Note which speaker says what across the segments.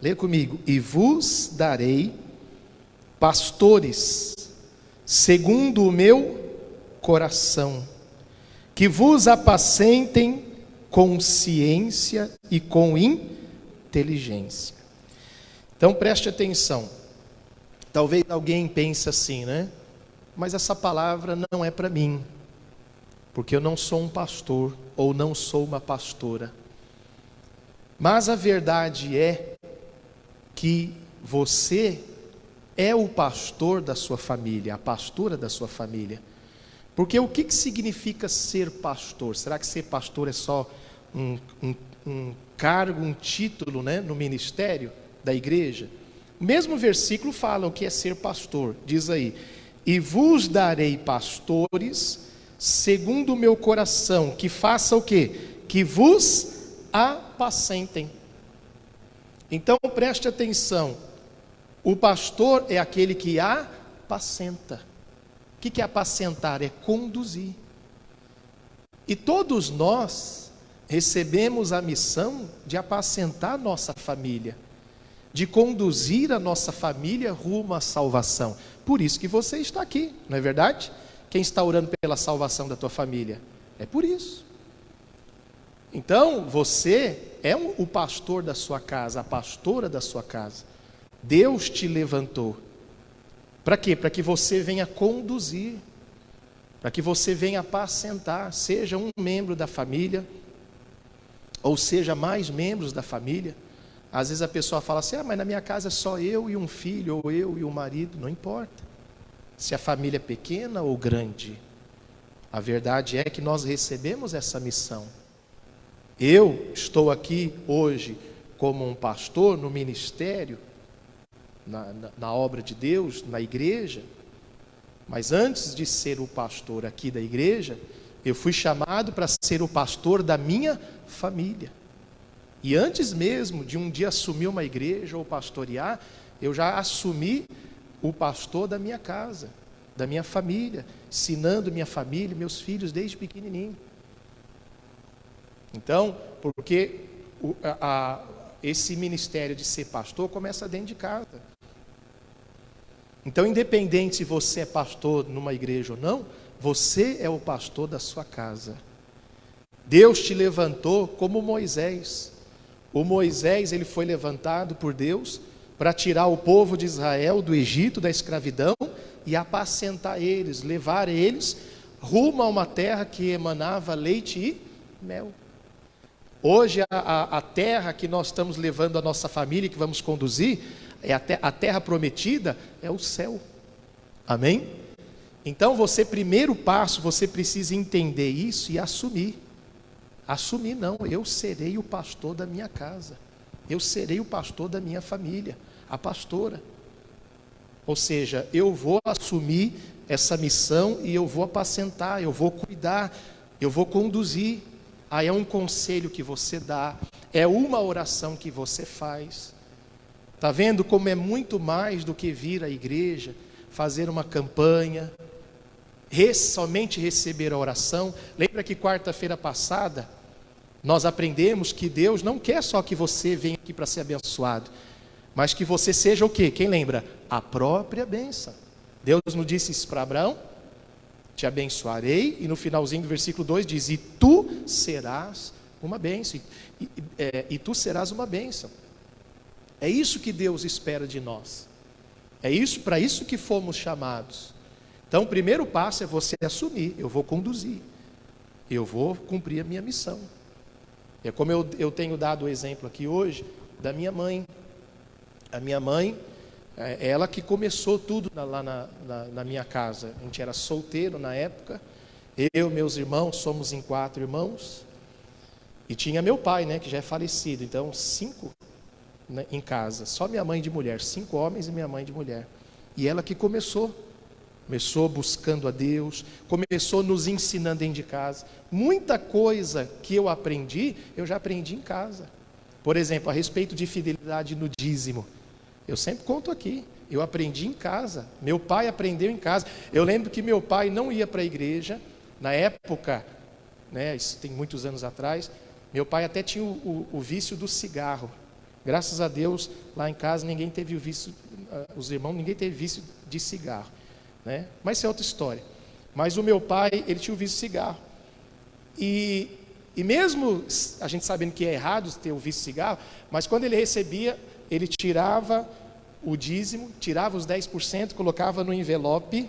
Speaker 1: Lê comigo. E vos darei pastores, segundo o meu coração, que vos apacentem com ciência e com inteligência. Então preste atenção. Talvez alguém pense assim, né? Mas essa palavra não é para mim, porque eu não sou um pastor ou não sou uma pastora. Mas a verdade é que você é o pastor da sua família, a pastora da sua família. Porque o que significa ser pastor? Será que ser pastor é só um cargo, um título, né, no ministério da igreja? O mesmo versículo fala o que é ser pastor. Diz aí: e vos darei pastores segundo o meu coração, que faça o quê? Que vos apacentem. Então preste atenção. O pastor é aquele que apacenta. O que é apacentar? É conduzir. E todos nós recebemos a missão de apacentar nossa família, de conduzir a nossa família rumo à salvação. Por isso que você está aqui, não é verdade? Quem está orando pela salvação da tua família? É por isso. Então, você é o pastor da sua casa, a pastora da sua casa. Deus te levantou. Para quê? Para que você venha conduzir, para que você venha apacentar, seja um membro da família, ou seja mais membros da família. Às vezes a pessoa fala assim: mas na minha casa é só eu e um filho, ou eu e um marido. Não importa se a família é pequena ou grande. A verdade é que nós recebemos essa missão. Eu estou aqui hoje como um pastor no ministério, na obra de Deus, na igreja. Mas antes de ser o pastor aqui da igreja, eu fui chamado para ser o pastor da minha família. E antes mesmo de um dia assumir uma igreja ou pastorear, eu já assumi o pastor da minha casa, da minha família, ensinando minha família, meus filhos desde pequenininho. Então, porque esse ministério de ser pastor começa dentro de casa. Então, independente se você é pastor numa igreja ou não, você é o pastor da sua casa. Deus te levantou como Moisés. O Moisés, ele foi levantado por Deus para tirar o povo de Israel do Egito, da escravidão, e apacentar eles, levar eles rumo a uma terra que emanava leite e mel. Hoje a terra que nós estamos levando a nossa família, que vamos conduzir, a terra prometida é o céu. Amém? Então primeiro passo, você precisa entender isso e assumir. Assumir não, eu serei o pastor da minha casa. Eu serei o pastor da minha família, a pastora. Ou seja, eu vou assumir essa missão e eu vou apacentar, eu vou cuidar, eu vou conduzir. Aí é um conselho que você dá, é uma oração que você faz. Está vendo como é muito mais do que vir à igreja, fazer uma campanha, somente receber a oração. Lembra que quarta-feira passada, nós aprendemos que Deus não quer só que você venha aqui para ser abençoado, mas que você seja o quê? Quem lembra? A própria bênção. Deus nos disse isso para Abraão: te abençoarei, e no finalzinho do versículo 2 diz: e tu serás uma bênção, e tu serás uma bênção. É isso que Deus espera de nós, para isso que fomos chamados. Então o primeiro passo é você assumir: eu vou conduzir, eu vou cumprir a minha missão. É como eu tenho dado o exemplo aqui hoje da minha mãe. A minha mãe, ela que começou tudo lá na minha casa. A gente era solteiro na época, eu e meus irmãos, somos em 4 irmãos, e tinha meu pai, né, que já é falecido. Então 5, né, em casa, só minha mãe de mulher, 5 homens e minha mãe de mulher. E ela que começou buscando a Deus, começou nos ensinando dentro de casa. Muita coisa que eu aprendi, eu já aprendi em casa. Por exemplo, a respeito de fidelidade no dízimo, eu sempre conto aqui, eu aprendi em casa, meu pai aprendeu em casa. Eu lembro que meu pai não ia para a igreja, na época, né, isso tem muitos anos atrás, meu pai até tinha o vício do cigarro. Graças a Deus, lá em casa ninguém teve o vício, os irmãos, ninguém teve vício de cigarro, né? Mas isso é outra história. Mas o meu pai, ele tinha o vício de cigarro. E mesmo a gente sabendo que é errado ter o vício de cigarro, mas quando ele recebia, ele tirava o dízimo, tirava os 10%, colocava no envelope,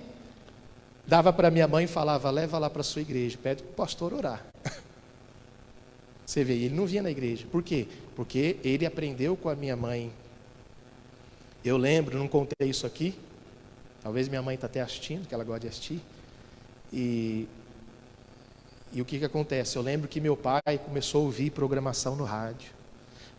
Speaker 1: dava para minha mãe e falava: leva lá para a sua igreja, pede para o pastor orar. Você vê, ele não vinha na igreja. Por quê? Porque ele aprendeu com a minha mãe. Eu lembro, não contei isso aqui, talvez minha mãe está até assistindo, que ela gosta de assistir. E o que acontece? Eu lembro que meu pai começou a ouvir programação no rádio.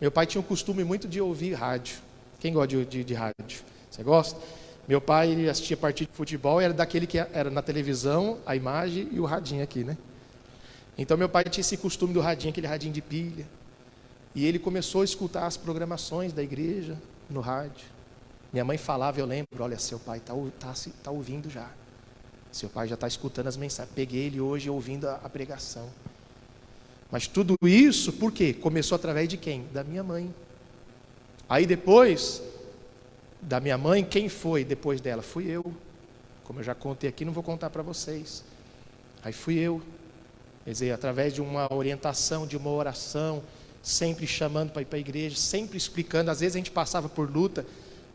Speaker 1: Meu pai tinha um costume muito de ouvir rádio. Quem gosta de rádio? Você gosta? Meu pai, ele assistia partida de futebol, era daquele que era na televisão, a imagem e o radinho aqui, né? Então meu pai tinha esse costume do radinho, aquele radinho de pilha. E ele começou a escutar as programações da igreja no rádio. Minha mãe falava, eu lembro: olha, seu pai está ouvindo já. Seu pai já está escutando as mensagens. Peguei ele hoje ouvindo a pregação. Mas tudo isso, por quê? Começou através de quem? Da minha mãe. Aí depois da minha mãe, quem foi depois dela? Fui eu. Como eu já contei aqui, não vou contar para vocês. Aí fui eu. Quer dizer, através de uma orientação, de uma oração, sempre chamando para ir para a igreja, sempre explicando. Às vezes a gente passava por luta,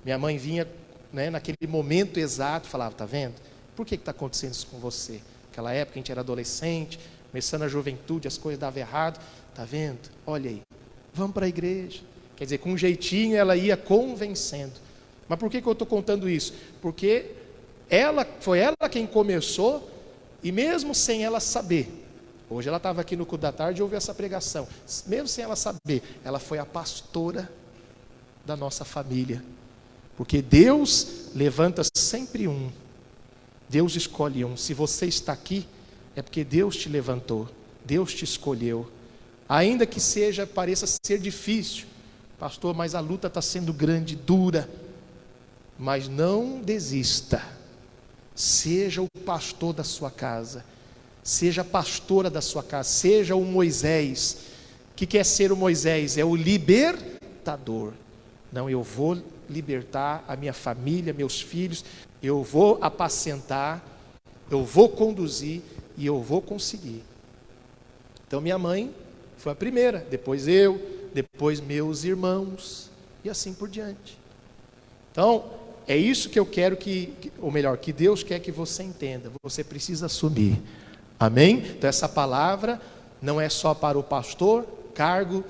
Speaker 1: minha mãe vinha, né, naquele momento exato, falava: está vendo? Por que está acontecendo isso com você? Naquela época a gente era adolescente, começando a juventude, as coisas davam errado. Está vendo? Olha aí, vamos para a igreja. Quer dizer, com um jeitinho ela ia convencendo. Mas por que eu estou contando isso? Porque foi ela quem começou, e mesmo sem ela saber, hoje ela estava aqui no culto da tarde e ouviu essa pregação, mesmo sem ela saber, ela foi a pastora da nossa família. Porque Deus levanta sempre um. Deus escolhe um. Se você está aqui, é porque Deus te levantou, Deus te escolheu. Ainda que pareça ser difícil, pastor, mas a luta está sendo grande, dura. Mas não desista. Seja o pastor da sua casa. Seja a pastora da sua casa. Seja o Moisés. O que é ser o Moisés? É o libertador. Não, eu vou libertar a minha família, meus filhos. Eu vou apacentar. Eu vou conduzir. E eu vou conseguir. Então minha mãe foi a primeira. Depois eu. Depois meus irmãos. E assim por diante. Então, é isso que eu quero ou melhor, que Deus quer que você entenda. Você precisa assumir. Amém? Então essa palavra não é só para o pastor, cargo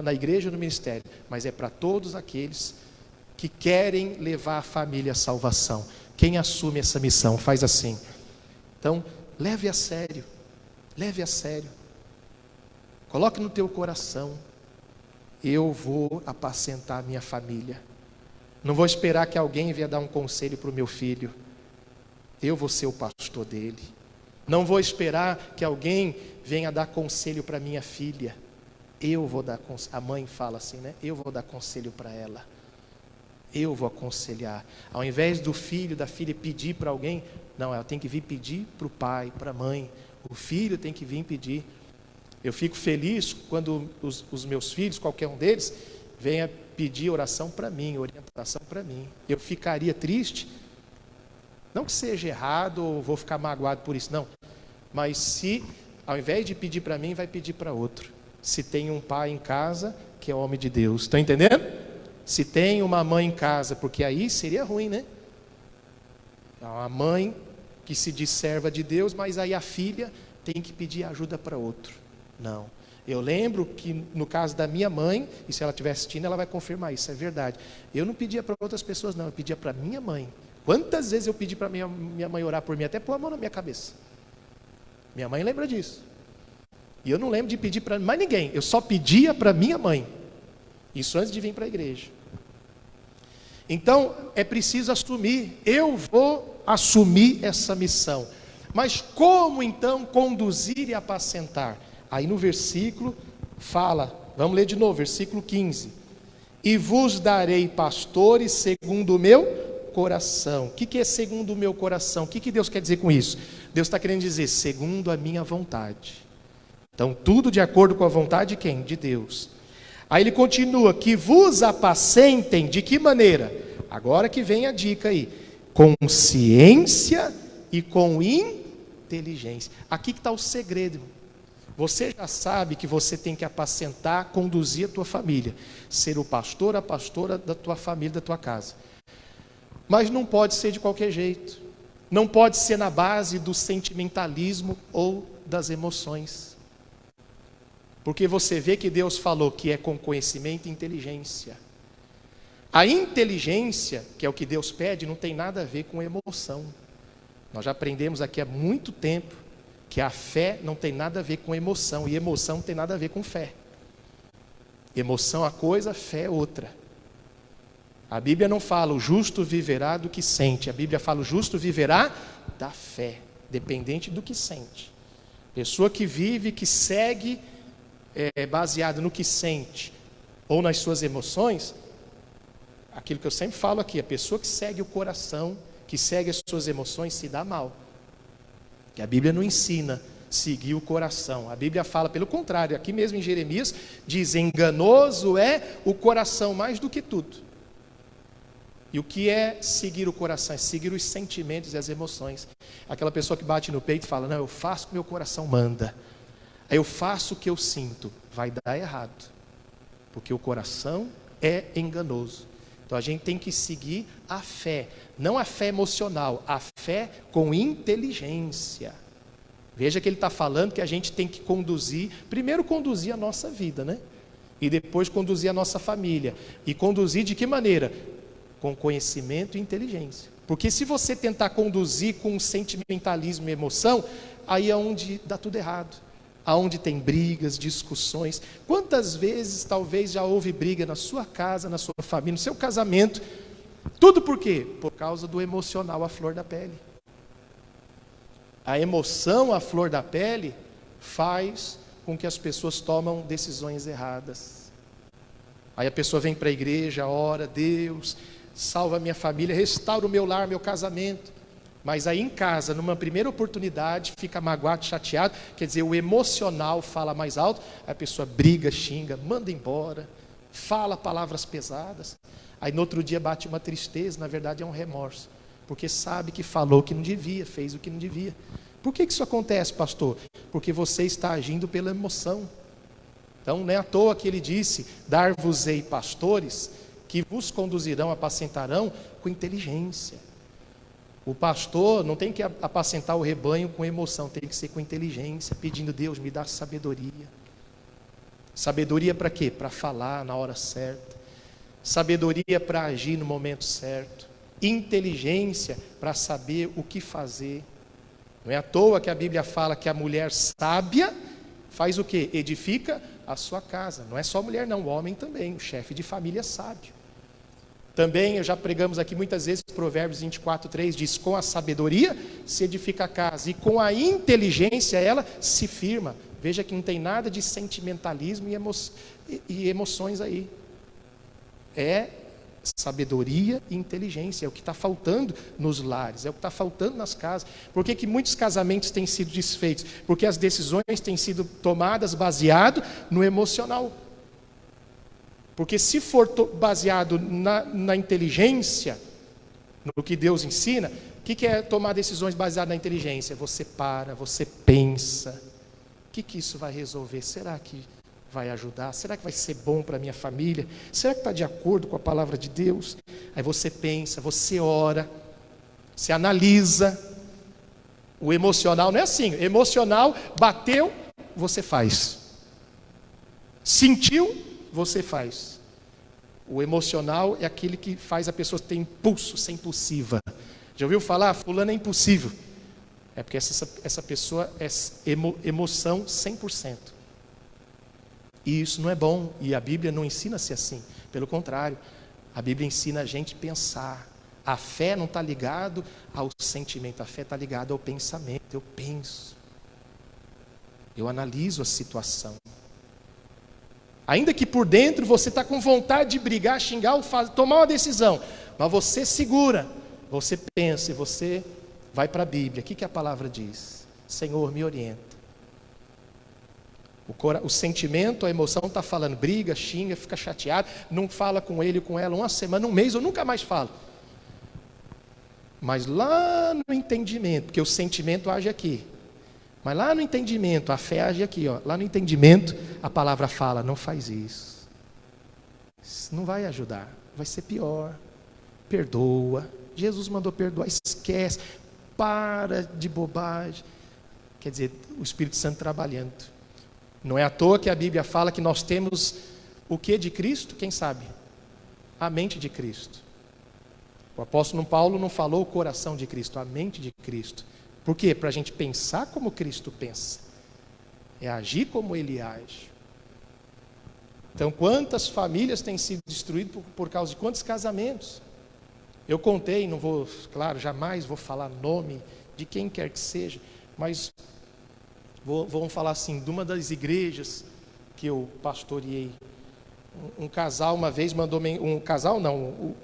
Speaker 1: na igreja, no ministério, mas é para todos aqueles que querem levar a família à salvação. Quem assume essa missão faz assim. Então, leve a sério. Leve a sério. Coloque no teu coração: eu vou apacentar a minha família. Não vou esperar que alguém venha dar um conselho para o meu filho. Eu vou ser o pastor dele. Não vou esperar que alguém venha dar conselho para minha filha. Eu vou dar conselho. A mãe fala assim, né? Eu vou dar conselho para ela. Eu vou aconselhar. Ao invés do filho, da filha pedir para alguém, não, ela tem que vir pedir para o pai, para a mãe. O filho tem que vir pedir. Eu fico feliz quando os meus filhos, qualquer um deles, venha pedir oração para mim, orientação para mim. Eu ficaria triste, não que seja errado ou vou ficar magoado por isso, não. Mas se, ao invés de pedir para mim, vai pedir para outro. Se tem um pai em casa que é homem de Deus, estão entendendo? Se tem uma mãe em casa, porque aí seria ruim, né? Uma mãe que se diz serva de Deus, mas aí a filha tem que pedir ajuda para outro. Não. Eu lembro que no caso da minha mãe, e se ela estiver assistindo, ela vai confirmar isso, é verdade. Eu não pedia para outras pessoas, não, eu pedia para minha mãe. Quantas vezes eu pedi para minha mãe orar por mim, até pôr a mão na minha cabeça. Minha mãe lembra disso. E eu não lembro de pedir para mais ninguém, eu só pedia para minha mãe. Isso antes de vir para a igreja. Então, é preciso assumir, eu vou assumir essa missão. Mas como então conduzir e apacentar? Aí no versículo fala, vamos ler de novo, versículo 15. E vos darei pastores segundo o meu coração. O que é segundo o meu coração? O que Deus quer dizer com isso? Deus está querendo dizer, segundo a minha vontade. Então tudo de acordo com a vontade de quem? De Deus. Aí ele continua, que vos apacentem, de que maneira? Agora que vem a dica aí, com ciência e com inteligência. Aqui que está o segredo. Você já sabe que você tem que apacentar, conduzir a tua família, ser o pastor, a pastora da tua família, da tua casa. Mas não pode ser de qualquer jeito. Não pode ser na base do sentimentalismo ou das emoções. Porque você vê que Deus falou que é com conhecimento e inteligência. A inteligência, que é o que Deus pede, não tem nada a ver com emoção. Nós já aprendemos aqui há muito tempo que a fé não tem nada a ver com emoção, e emoção não tem nada a ver com fé. Emoção é uma coisa, fé é outra. A Bíblia não fala o justo viverá do que sente, a Bíblia fala o justo viverá da fé, dependente do que sente. Pessoa que vive, que segue, baseado no que sente, ou nas suas emoções, aquilo que eu sempre falo aqui, a pessoa que segue o coração, que segue as suas emoções, se dá mal. Que a Bíblia não ensina seguir o coração. A Bíblia fala pelo contrário. Aqui mesmo em Jeremias diz, enganoso é o coração mais do que tudo. E o que é seguir o coração? É seguir os sentimentos e as emoções. Aquela pessoa que bate no peito e fala, não, eu faço o que meu coração manda. Aí eu faço o que eu sinto. Vai dar errado. Porque o coração é enganoso. Então a gente tem que seguir a fé, não a fé emocional, a fé com inteligência. Veja que ele está falando que a gente tem que conduzir, primeiro conduzir a nossa vida, né? E depois conduzir a nossa família. E conduzir de que maneira? Com conhecimento e inteligência. Porque se você tentar conduzir com sentimentalismo e emoção, aí é onde dá tudo errado. Aonde tem brigas, discussões. Quantas vezes talvez já houve briga na sua casa, na sua família, no seu casamento? Tudo por quê? Por causa do emocional à flor da pele. A emoção à flor da pele faz com que as pessoas tomam decisões erradas. Aí a pessoa vem para a igreja, ora, Deus, salva a minha família, restaura o meu lar, meu casamento. Mas aí em casa, numa primeira oportunidade, fica magoado, chateado, quer dizer, o emocional fala mais alto, a pessoa briga, xinga, manda embora, fala palavras pesadas, aí no outro dia bate uma tristeza, na verdade é um remorso, porque sabe que falou o que não devia, fez o que não devia. Por que isso acontece, pastor? Porque você está agindo pela emoção. Então não é à toa que ele disse, dar-vos-ei pastores, que vos conduzirão, apacentarão com inteligência. O pastor não tem que apacentar o rebanho com emoção, tem que ser com inteligência, pedindo, Deus, me dá sabedoria. Sabedoria para quê? Para falar na hora certa. Sabedoria para agir no momento certo. Inteligência para saber o que fazer. Não é à toa que a Bíblia fala que a mulher sábia faz o quê? Edifica a sua casa. Não é só a mulher não, o homem também, o chefe de família é sábio. Também, já pregamos aqui muitas vezes, Provérbios 24:3 diz, com a sabedoria se edifica a casa, e com a inteligência ela se firma. Veja que não tem nada de sentimentalismo e emoções aí. É sabedoria e inteligência, é o que está faltando nos lares, é o que está faltando nas casas. Por que muitos casamentos têm sido desfeitos? Porque as decisões têm sido tomadas baseado no emocional. Porque se for baseado na inteligência, no que Deus ensina, o que é tomar decisões baseadas na inteligência? Você para, você pensa, o que isso vai resolver? Será que vai ajudar? Será que vai ser bom para a minha família? Será que está de acordo com a palavra de Deus? Aí você pensa, você ora, você analisa. O emocional não é assim, emocional, bateu, você faz. Sentiu, você faz. O emocional é aquele que faz a pessoa ter impulso, ser impulsiva. Já ouviu falar? Fulano é impulsivo. É porque essa pessoa é emoção 100%. E isso não é bom. E a Bíblia não ensina a ser assim. Pelo contrário, a Bíblia ensina a gente pensar. A fé não está ligada ao sentimento, a fé está ligada ao pensamento. Eu penso. Eu analiso a situação. Ainda que por dentro você está com vontade de brigar, xingar, tomar uma decisão, mas você segura, você pensa e você vai para a Bíblia. O que a palavra diz? Senhor, me orienta. O sentimento, a emoção está falando, briga, xinga, fica chateado, não fala com ele ou com ela uma semana, um mês, ou nunca mais fala. Mas lá no entendimento, porque o sentimento age aqui, mas lá no entendimento, a fé age aqui, ó. Lá no entendimento, a palavra fala, não faz isso. Isso não vai ajudar, vai ser pior. Perdoa. Jesus mandou perdoar, esquece, para de bobagem. Quer dizer, o Espírito Santo trabalhando. Não é à toa que a Bíblia fala que nós temos o que de Cristo? Quem sabe? A mente de Cristo. O apóstolo Paulo não falou o coração de Cristo, a mente de Cristo. Por quê? Para a gente pensar como Cristo pensa. É agir como Ele age. Então, quantas famílias têm sido destruídas por causa de quantos casamentos? Eu contei, não vou, claro, jamais vou falar nome de quem quer que seja, mas vamos falar assim, de uma das igrejas que eu pastoreei. Um casal uma vez mandou, um casal não,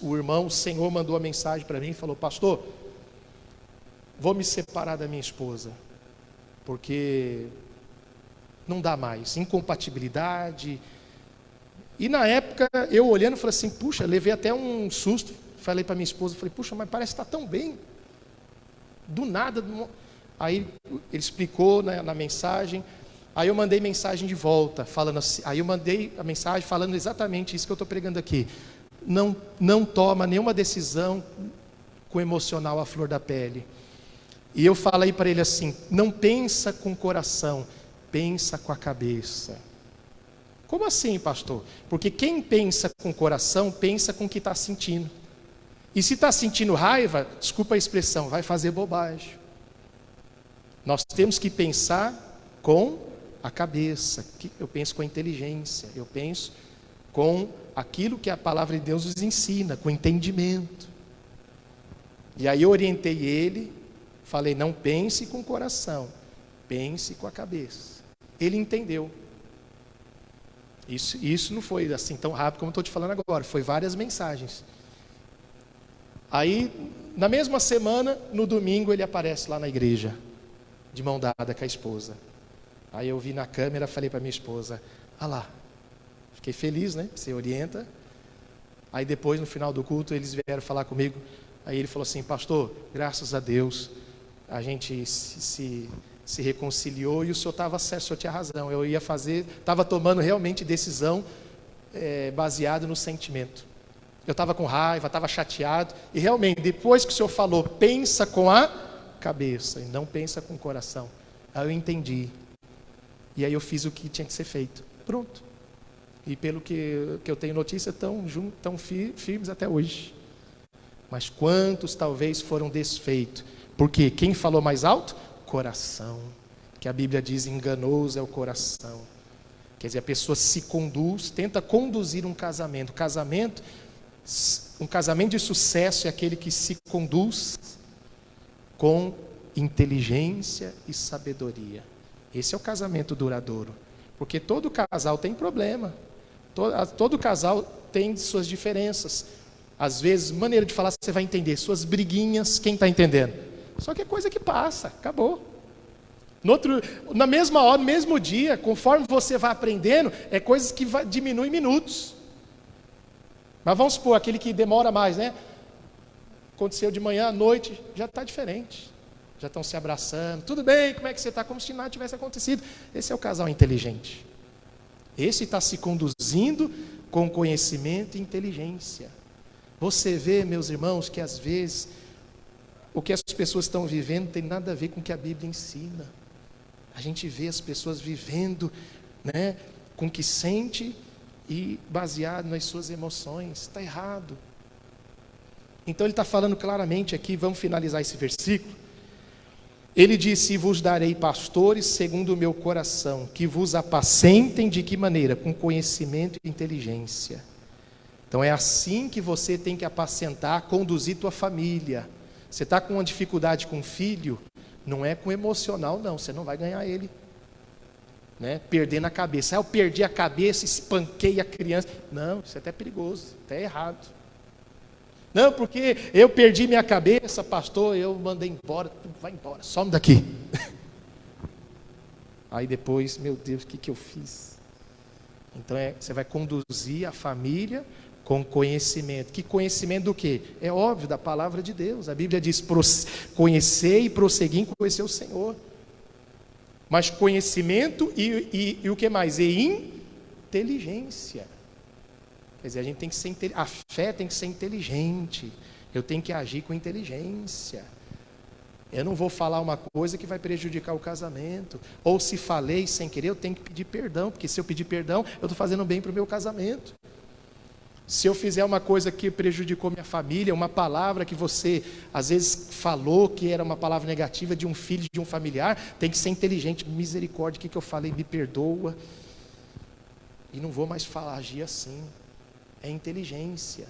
Speaker 1: o irmão, o Senhor mandou uma mensagem para mim e falou: pastor, vou me separar da minha esposa, porque não dá mais, incompatibilidade. E na época, eu olhando, falei assim, puxa, levei até um susto, falei para minha esposa, falei, puxa, mas parece que está tão bem, do nada. Aí ele explicou na mensagem, aí eu mandei mensagem de volta, falando assim, aí eu mandei a mensagem falando exatamente isso que eu estou pregando aqui. Não toma nenhuma decisão com o emocional à flor da pele. E eu falei para ele assim, não pensa com o coração, pensa com a cabeça. Como assim, pastor? Porque quem pensa com o coração, pensa com o que está sentindo. E se está sentindo raiva, desculpa a expressão, vai fazer bobagem. Nós temos que pensar com a cabeça, eu penso com a inteligência, eu penso com aquilo que a palavra de Deus nos ensina, com entendimento. E aí eu orientei ele, falei, não pense com o coração, pense com a cabeça. Ele entendeu. Isso não foi assim tão rápido como eu estou te falando agora, foi várias mensagens. Aí, na mesma semana, no domingo, ele aparece lá na igreja, de mão dada com a esposa. Aí eu vi na câmera, falei para minha esposa, ah lá, fiquei feliz, né? Você orienta. Aí depois, no final do culto, eles vieram falar comigo. Aí ele falou assim, pastor, graças a Deus, a gente se reconciliou e o senhor estava certo, o senhor tinha razão. Eu ia fazer, estava tomando realmente decisão baseada no sentimento. Eu estava com raiva, estava chateado. E realmente, depois que o senhor falou, pensa com a cabeça e não pensa com o coração. Aí eu entendi. E aí eu fiz o que tinha que ser feito. Pronto. E pelo que eu tenho notícia, tão firmes até hoje. Mas quantos talvez foram desfeitos? Porque quem falou mais alto? Coração. Que a Bíblia diz, enganoso é o coração. Quer dizer, a pessoa se conduz, tenta conduzir um casamento. Um casamento de sucesso é aquele que se conduz com inteligência e sabedoria. Esse é o casamento duradouro. Porque todo casal tem problema. Todo casal tem suas diferenças. Às vezes, maneira de falar, você vai entender. Suas briguinhas, quem está entendendo? Só que é coisa que passa, acabou. Na mesma hora, no mesmo dia, conforme você vai aprendendo, é coisas que diminuem minutos. Mas vamos supor, aquele que demora mais, né? Aconteceu de manhã à noite, já está diferente. Já estão se abraçando. Tudo bem, como é que você está? Como se nada tivesse acontecido. Esse é o casal inteligente. Esse está se conduzindo com conhecimento e inteligência. Você vê, meus irmãos, que às vezes o que as pessoas estão vivendo não tem nada a ver com o que a Bíblia ensina. A gente vê as pessoas vivendo, né, com o que sente e baseado nas suas emoções. Está errado. Então ele está falando claramente aqui, vamos finalizar esse versículo. Ele disse, e vos darei pastores segundo o meu coração, que vos apacentem de que maneira? Com conhecimento e inteligência. Então é assim que você tem que apacentar, conduzir tua família. Você está com uma dificuldade com o filho, não é com emocional não, você não vai ganhar ele. Né? Perdendo a cabeça. Eu perdi a cabeça, espanquei a criança. Não, isso é até perigoso, até errado. Não, porque eu perdi minha cabeça, pastor, eu mandei embora, vai embora, some daqui. Aí depois, meu Deus, o que eu fiz? Então você vai conduzir a família com conhecimento. Que conhecimento do quê? É óbvio, da palavra de Deus. A Bíblia diz, conhecer e prosseguir em conhecer o Senhor. Mas conhecimento e o que mais? E inteligência. Quer dizer, a gente tem que ser a fé tem que ser inteligente. Eu tenho que agir com inteligência. Eu não vou falar uma coisa que vai prejudicar o casamento. Ou se falei sem querer, eu tenho que pedir perdão. Porque se eu pedir perdão, eu estou fazendo bem para o meu casamento. Se eu fizer uma coisa que prejudicou minha família, uma palavra que você às vezes falou que era uma palavra negativa de um filho, de um familiar, tem que ser inteligente. Misericórdia, o que eu falei? Me perdoa. E não vou mais agir assim. É inteligência.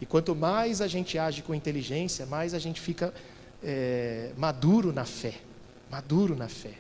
Speaker 1: E quanto mais a gente age com inteligência, mais a gente fica maduro na fé. Maduro na fé.